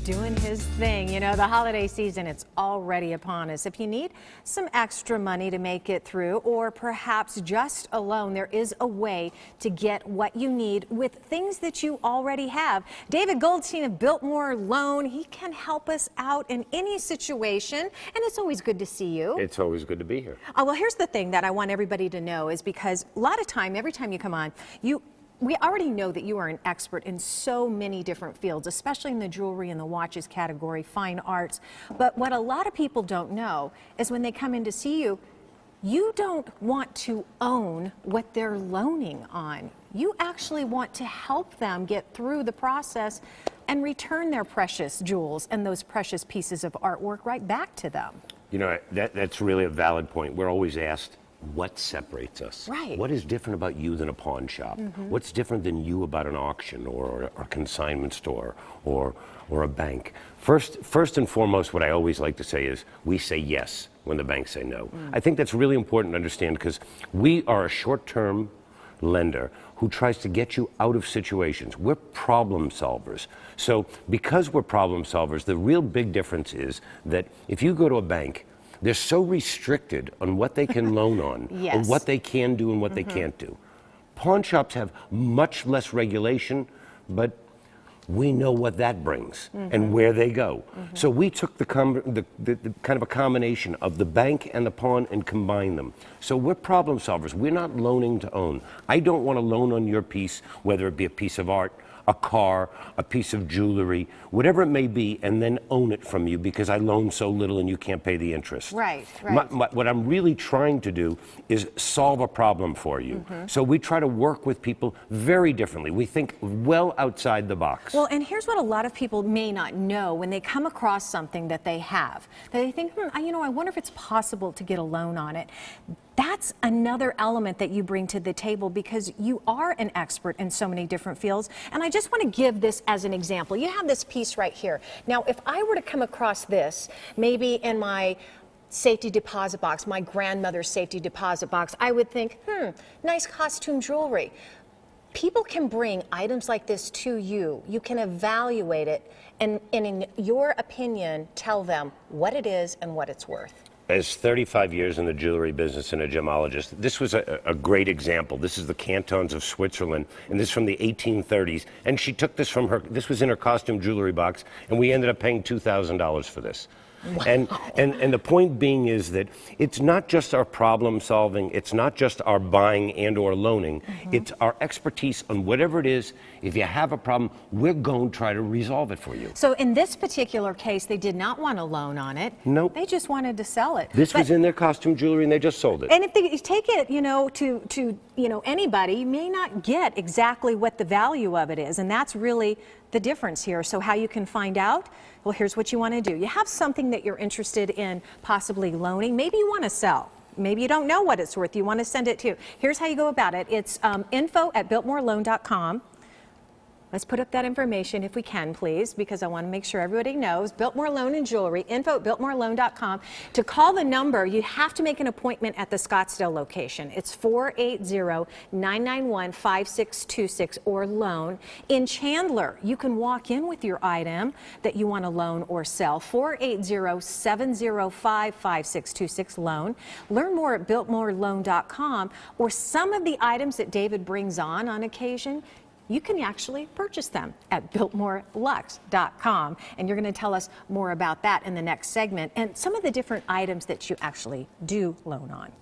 doing his thing. You know, the holiday season, it's already upon us. If you need some extra money to make it through, or perhaps just a loan, there is a way to get what you need with things that you already have. David Goldstein of Biltmore Loan, he can help us out in any situation, and it's always good to see you. It's always good to be here. Well, here's the thing that I want everybody to know is because a lot of time, every time you come on, we already know that you are an expert in so many different fields, especially in the jewelry and the watches category, fine arts. But what a lot of people don't know is when they come in to see you, you don't want to own what they're loaning on. You actually want to help them get through the process and return their precious jewels and those precious pieces of artwork right back to them. You know, that's really a valid point. We're always asked, what separates us? Right. What is different about you than a pawn shop? What's different than you about an auction or a consignment store or a bank? First and foremost, what I always like to say is we say yes when the banks say no. I think that's really important to understand because we are a short-term lender who tries to get you out of situations. We're problem solvers. So because we're problem solvers, the real big difference is that if you go to a bank, they're so restricted on what they can loan on, Yes. or what they can do and what they can't do. Pawn shops have much less regulation, but we know what that brings and where they go. So we took the kind of a combination of the bank and the pawn and combined them. So we're problem solvers. We're not loaning to own. I don't want to loan on your piece, whether it be a piece of art, a car, a piece of jewelry, whatever it may be, and then own it from you because I loan so little and you can't pay the interest. Right, right. What I'm really trying to do is solve a problem for you. So we try to work with people very differently. We think well outside the box. Well, and here's what a lot of people may not know when they come across something that they have. They think, you know, I wonder if it's possible to get a loan on it. That's another element that you bring to the table because you are an expert in so many different fields. And I just want to give this as an example. You have this piece right here. Now, if I were to come across this, maybe in my safety deposit box, my grandmother's safety deposit box, I would think, nice costume jewelry. People can bring items like this to you. You can evaluate it and in your opinion, tell them what it is and what it's worth. As 35 years in the jewelry business and a gemologist, this was a great example. This is the cantons of Switzerland, and this is from the 1830s. And she took this from this was in her costume jewelry box, and we ended up paying $2,000 for this. Wow. And the point being is that it's not just our problem solving, it's not just our buying and or loaning, it's our expertise on whatever it is. If you have a problem, we're going to try to resolve it for you. So in this particular case, they did not want a loan on it. Nope. They just wanted to sell it. This was in their costume jewelry and they just sold it. And if they take it, you know, to anybody, you may not get exactly what the value of it is. And that's really the difference here. So how you can find out? Well, here's what you want to do. You have something that you're interested in possibly loaning. Maybe you want to sell. Maybe you don't know what it's worth. You want to send it to. Here's how you go about it. It's info@biltmoreloan.com. Let's put up that information if we can, please, because I want to make sure everybody knows. Biltmore Loan and Jewelry, info@biltmoreloan.com. To call the number, you have to make an appointment at the Scottsdale location. It's 480-991-5626 or loan. In Chandler, you can walk in with your item that you want to loan or sell. 480-705-5626 loan. Learn more at biltmoreloan.com, or some of the items that David brings on occasion, you can actually purchase them at biltmorelux.com. And you're going to tell us more about that in the next segment and some of the different items that you actually do loan on.